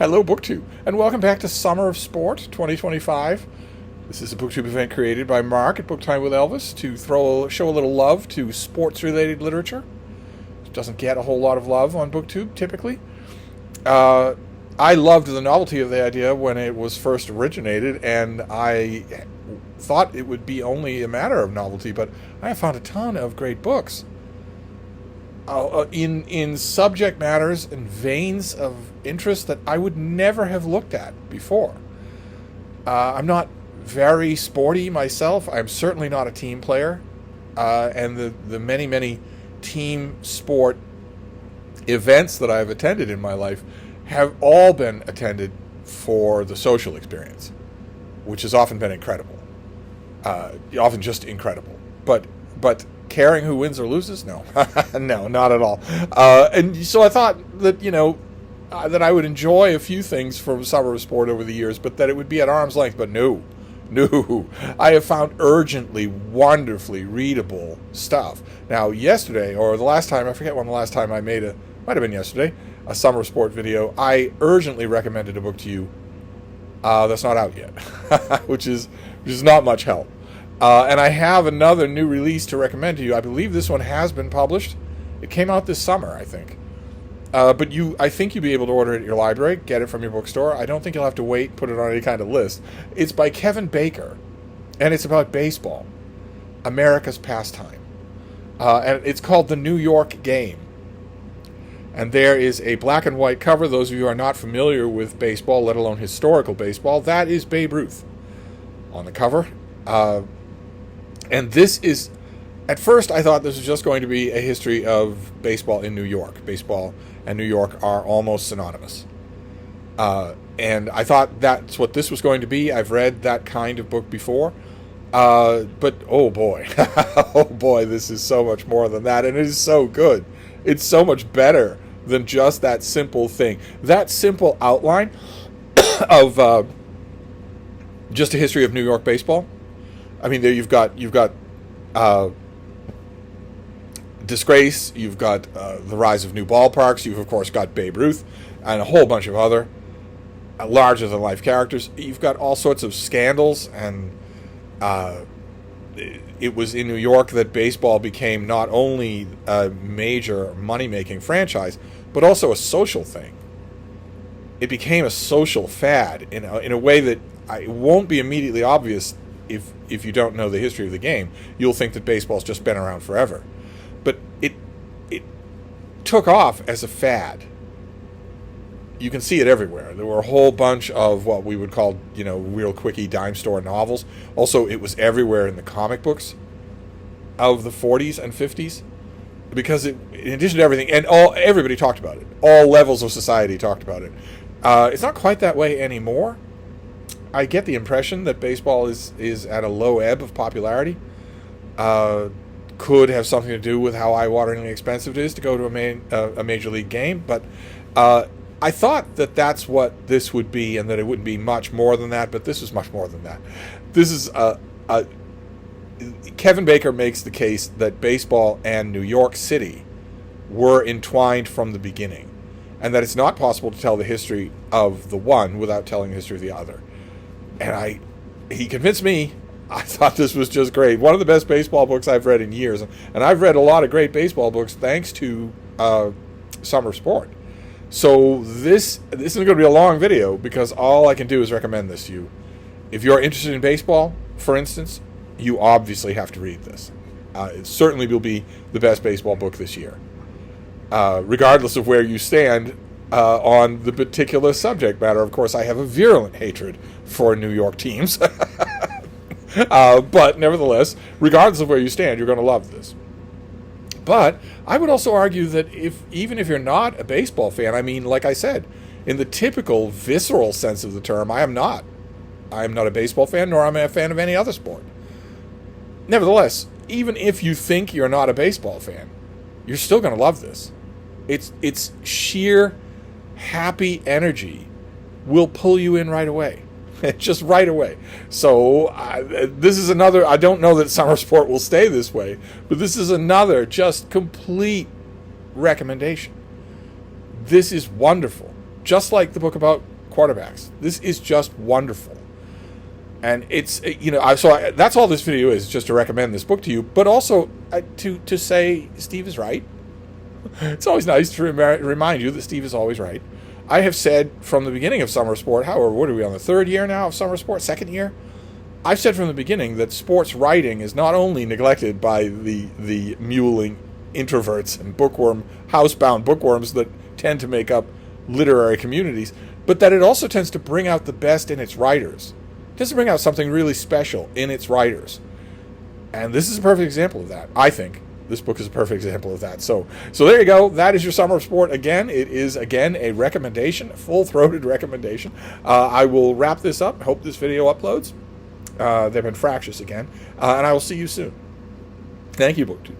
Hello, BookTube, and welcome back to Summer of Sport 2025. This is a BookTube event created by Mark at Book Time with Elvis to show a little love to sports-related literature. It doesn't get a whole lot of love on BookTube, typically. I loved the novelty of the idea when it was first originated, and I thought it would be only a matter of novelty, but I have found a ton of great books in subject matters and veins of interest that I would never have looked at before. I'm not very sporty myself. I'm certainly not a team player, and the many team sport events that I've attended in my life have all been attended for the social experience, which has often been incredible, often just incredible. But caring who wins or loses, no, no, not at all. And so I thought that that I would enjoy a few things from Summer of Sport over the years, but that it would be at arm's length. But no. I have found urgently, wonderfully readable stuff. Now, yesterday, or the last time, I forget when the last time I might have been yesterday, a Summer of Sport video, I urgently recommended a book to you that's not out yet, which is not much help. And I have another new release to recommend to you. I believe this one has been published. It came out this summer, I think. But I think you'll be able to order it at your library, get it from your bookstore. I don't think you'll have to wait, put it on any kind of list. It's by Kevin Baker, and it's about baseball, America's pastime. And it's called The New York Game. And there is a black and white cover. Those of you who are not familiar with baseball, let alone historical baseball, that is Babe Ruth on the cover. And this is, at first I thought this was just going to be a history of baseball in New York. Baseball and New York are almost synonymous. And I thought that's what this was going to be. I've read that kind of book before. But oh boy, oh boy, this is so much more than that. And it is so good. It's so much better than just that simple thing. That simple outline of just a history of New York baseball. I mean, there you've got Disgrace, you've got the rise of new ballparks, you've of course got Babe Ruth, and a whole bunch of other larger-than-life characters. You've got all sorts of scandals, and it was in New York that baseball became not only a major money-making franchise, but also a social thing. It became a social fad in a way that it won't be immediately obvious if you don't know the history of the game. You'll think that baseball's just been around forever. But it took off as a fad. You can see it everywhere. There were a whole bunch of what we would call, real quickie dime store novels. Also, it was everywhere in the comic books of the 40s and 50s. Because in addition to everything, and everybody talked about it. All levels of society talked about it. It's not quite that way anymore. I get the impression that baseball is at a low ebb of popularity. Could have something to do with how eye-wateringly expensive it is to go to a major league game. But I thought that that's what this would be, and that it wouldn't be much more than that. But this is much more than that. This is Kevin Baker makes the case that baseball and New York City were entwined from the beginning, and that it's not possible to tell the history of the one without telling the history of the other. And he convinced me. I thought this was just great. One of the best baseball books I've read in years. And I've read a lot of great baseball books thanks to Summer Sport. So this isn't going to be a long video because all I can do is recommend this to you. If you're interested in baseball, for instance, you obviously have to read this. It certainly will be the best baseball book this year. Regardless of where you stand on the particular subject matter. Of course, I have a virulent hatred for New York teams. But nevertheless, regardless of where you stand, you're going to love this. But I would also argue that even if you're not a baseball fan, I mean, like I said, in the typical visceral sense of the term, I am not. I am not a baseball fan, nor am I a fan of any other sport. Nevertheless, even if you think you're not a baseball fan, you're still going to love this. It's sheer happy energy will pull you in right away. Just right away. So this is another, I don't know that Summer Sport will stay this way, but this is another just complete recommendation. This is wonderful. Just like the book about quarterbacks. This is just wonderful. And it's, that's all this video is, just to recommend this book to you, but also to say Steve is right. It's always nice to remind you that Steve is always right. I have said from the beginning of Summer Sport, what are we on the third year now of Summer Sport, second year? I've said from the beginning that sports writing is not only neglected by the mewling introverts and housebound bookworms that tend to make up literary communities, but that it also tends to bring out the best in its writers. It tends to bring out something really special in its writers. And this is a perfect example of that, I think. This book is a perfect example of that. So there you go. That is your Summer of Sport. Again, it is, a recommendation, a full-throated recommendation. I will wrap this up. Hope this video uploads. They've been fractious again. And I will see you soon. Thank you, BookTube.